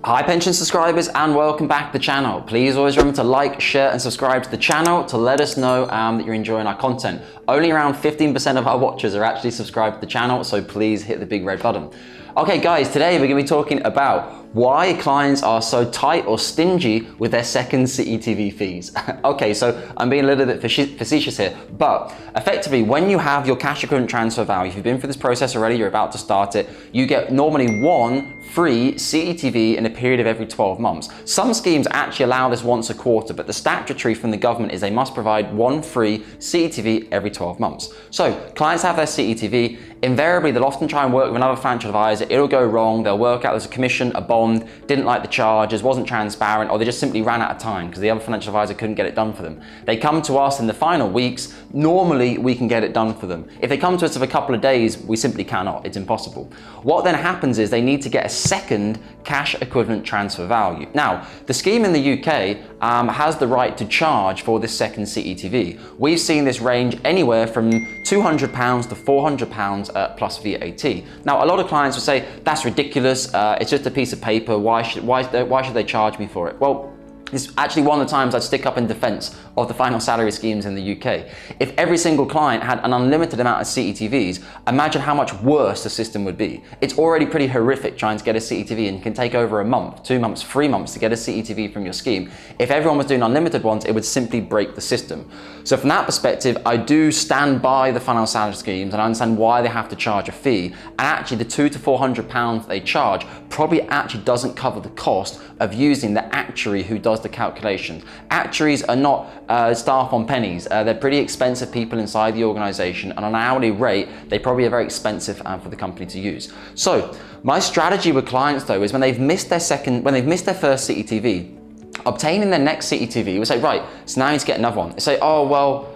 Hi pension subscribers, and welcome back to the channel. Please always remember to like, share and subscribe to the channel to let us know that you're enjoying our content. Only around 15% of our watchers are actually subscribed to the channel, so please hit the big red button. Okay guys, today we're going to be talking about why clients are so tight or stingy with their second CETV fees. Okay, so I'm being a little bit facetious here, but effectively when you have your cash equivalent transfer value, if you've been through this process already, you're about to start it, you get normally one free CETV in a period of every 12 months. Some schemes actually allow this once a quarter, but the statutory from the government is they must provide one free CETV every 12 months. So clients have their CETV, invariably they'll often try and work with another financial advisor, it'll go wrong, they'll work out there's a commission, a bond, didn't like the charges, wasn't transparent, or they just simply ran out of time because the other financial advisor couldn't get it done for them. They come to us in the final weeks, normally we can get it done for them. If they come to us in a couple of days, we simply cannot, it's impossible. What then happens is they need to get a second cash equivalent transfer value. Now, the scheme in the UK has the right to charge for this second CETV. We've seen this range anywhere from £200 to £400 plus VAT. Now, a lot of clients will say, that's ridiculous, it's just a piece of paper, why should they charge me for it? Well, it's actually one of the times I'd stick up in defense of the final salary schemes in the UK. If every single client had an unlimited amount of CETVs, imagine how much worse the system would be. It's already pretty horrific trying to get a CETV, and it can take over a month, 2 months, 3 months to get a CETV from your scheme. If everyone was doing unlimited ones, it would simply break the system. So from that perspective, I do stand by the final salary schemes and I understand why they have to charge a fee. And actually the £200 to £400 they charge probably actually doesn't cover the cost of using the actuary who does the calculations. Actuaries are not staff on pennies. They're pretty expensive people inside the organization, and on an hourly rate, they probably are very expensive for the company to use. So my strategy with clients though is when they've missed their first CETV, obtaining their next CETV, we say, right, so now I need to get another one. They say, oh, well,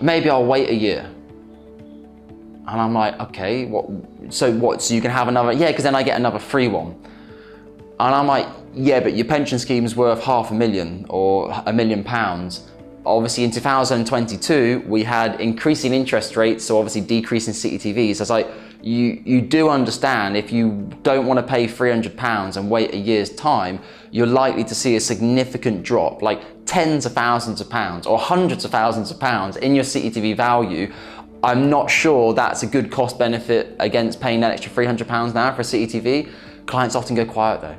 maybe I'll wait a year. And I'm like, okay, so you can have another, yeah, because then I get another free one. And I'm like, yeah, but your pension scheme's worth £500,000 or £1 million. Obviously in 2022, we had increasing interest rates, so obviously decreasing CETVs. So it's like, you do understand if you don't want to pay £300 and wait a year's time, you're likely to see a significant drop, like tens of thousands of pounds or hundreds of thousands of pounds in your CETV value. I'm not sure that's a good cost benefit against paying that extra £300 now for a CETV. Clients often go quiet though.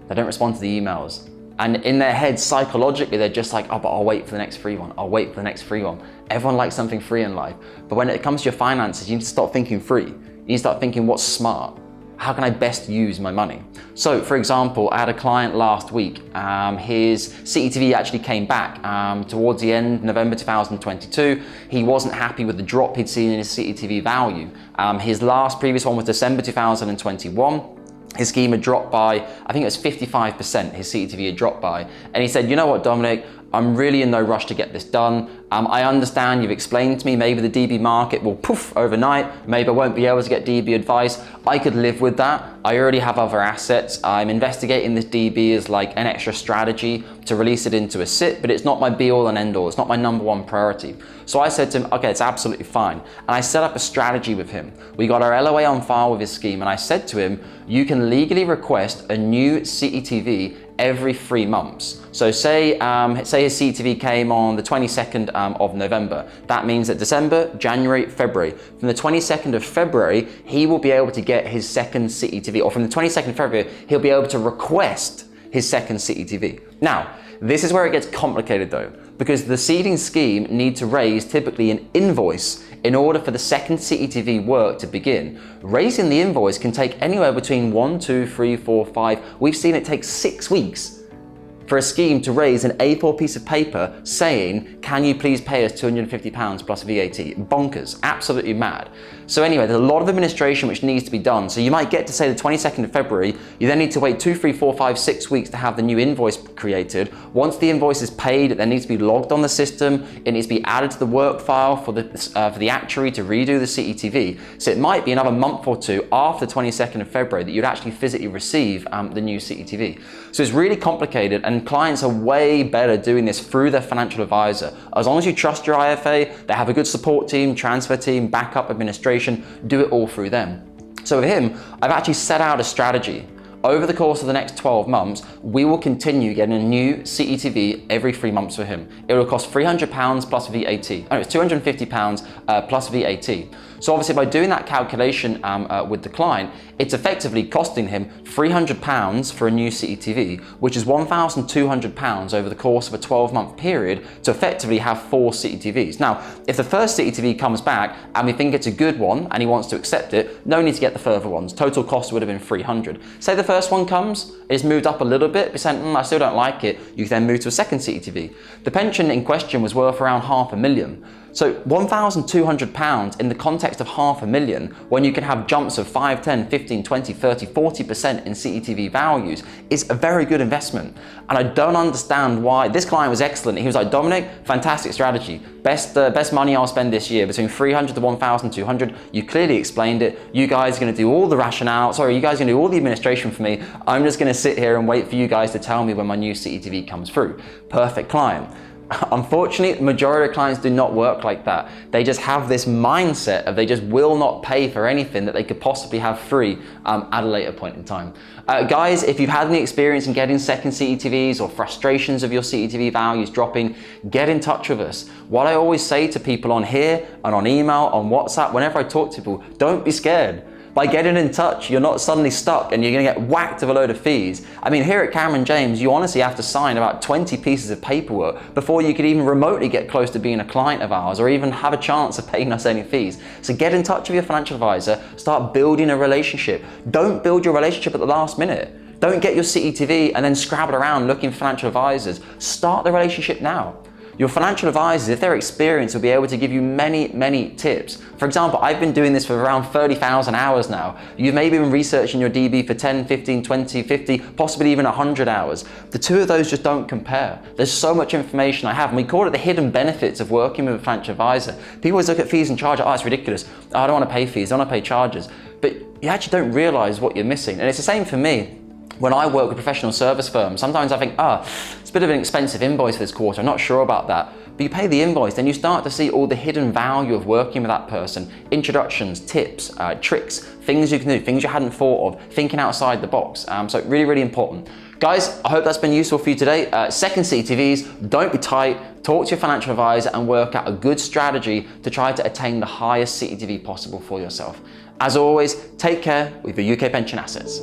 They don't respond to the emails. And in their heads, psychologically, they're just like, oh, but I'll wait for the next free one. I'll wait for the next free one. Everyone likes something free in life. But when it comes to your finances, you need to start thinking free. You need to start thinking what's smart. How can I best use my money? So for example, I had a client last week, his CETV actually came back towards the end, November 2022. He wasn't happy with the drop he'd seen in his CETV value. His previous one was December 2021. His scheme had dropped by, I think it was 55%, his CETV had dropped by. And he said, you know what, Dominic, I'm really in no rush to get this done. I understand you've explained to me maybe the DB market will poof overnight. Maybe I won't be able to get DB advice. I could live with that. I already have other assets. I'm investigating this DB as like an extra strategy to release it into a SIP, but it's not my be all and end all. It's not my #1 priority. So I said to him, okay, it's absolutely fine. And I set up a strategy with him. We got our LOA on file with his scheme, and I said to him, you can legally request a new CETV every 3 months. So say his CETV came on the 22nd of November. That means that December, January, February. From the 22nd of February, he will be able to get his second CETV, or from the 22nd of February, he'll be able to request his second CETV. Now, this is where it gets complicated though, because the seeding scheme need to raise typically an invoice in order for the second CETV work to begin. Raising the invoice can take anywhere between 1, 2, 3, 4, 5. We've seen it take 6 weeks for a scheme to raise an A4 piece of paper saying, can you please pay us £250 plus VAT? Bonkers, absolutely mad. So anyway, there's a lot of administration which needs to be done. So you might get to say the 22nd of February, you then need to wait 2, 3, 4, 5, 6 weeks to have the new invoice created. Once the invoice is paid, it then needs to be logged on the system. It needs to be added to the work file for the actuary to redo the CETV. So it might be another month or two after the 22nd of February that you'd actually physically receive the new CETV. So it's really complicated, and clients are way better doing this through their financial advisor. As long as you trust your IFA, they have a good support team, transfer team, backup administration, do it all through them. So with him, I've actually set out a strategy over the course of the next 12 months, we will continue getting a new CETV every 3 months for him. It will cost £300 plus VAT. Oh, it's £250 plus VAT. So obviously by doing that calculation with the client, it's effectively costing him £300 for a new CETV, which is £1,200 over the course of a 12-month period to effectively have 4 CETVs. Now, if the first CETV comes back and we think it's a good one and he wants to accept it, no need to get the further ones. Total cost would have been £300. Say the first one comes, it's moved up a little bit, but saying, I still don't like it, you then move to a second CETV. The pension in question was worth around £500,000. So £1,200 in the context of £500,000, when you can have jumps of 5, 10, 15, 20, 30, 40% in CETV values, is a very good investment. And I don't understand why. This client was excellent. He was like, Dominic, fantastic strategy. Best money I'll spend this year, between 300 to 1,200. You clearly explained it. You guys are going to do all the rationale. Sorry, you guys are going to do all the administration for me. I'm just going to sit here and wait for you guys to tell me when my new CETV comes through. Perfect client. Unfortunately, the majority of clients do not work like that. They just have this mindset of they just will not pay for anything that they could possibly have free at a later point in time. Guys, if you've had any experience in getting second CETVs or frustrations of your CETV values dropping, get in touch with us. What I always say to people on here and on email, on WhatsApp, whenever I talk to people, don't be scared. By getting in touch, you're not suddenly stuck and you're gonna get whacked with a load of fees. I mean, here at Cameron James, you honestly have to sign about 20 pieces of paperwork before you could even remotely get close to being a client of ours or even have a chance of paying us any fees. So get in touch with your financial advisor, start building a relationship. Don't build your relationship at the last minute. Don't get your CETV and then scrabble around looking for financial advisors. Start the relationship now. Your financial advisors, if they're experienced, will be able to give you many, many tips. For example, I've been doing this for around 30,000 hours now. You've maybe been researching your DB for 10, 15, 20, 50, possibly even 100 hours. The two of those just don't compare. There's so much information I have, and we call it the hidden benefits of working with a financial advisor. People always look at fees and charges, oh, it's ridiculous. Oh, I don't want to pay fees, I don't want to pay charges. But you actually don't realize what you're missing. And it's the same for me. When I work with professional service firms, sometimes I think, it's a bit of an expensive invoice for this quarter, I'm not sure about that. But you pay the invoice, then you start to see all the hidden value of working with that person. Introductions, tips, tricks, things you can do, things you hadn't thought of, thinking outside the box. So really, really important. Guys, I hope that's been useful for you today. Second CETVs, don't be tight, talk to your financial advisor and work out a good strategy to try to attain the highest CETV possible for yourself. As always, take care with your UK pension assets.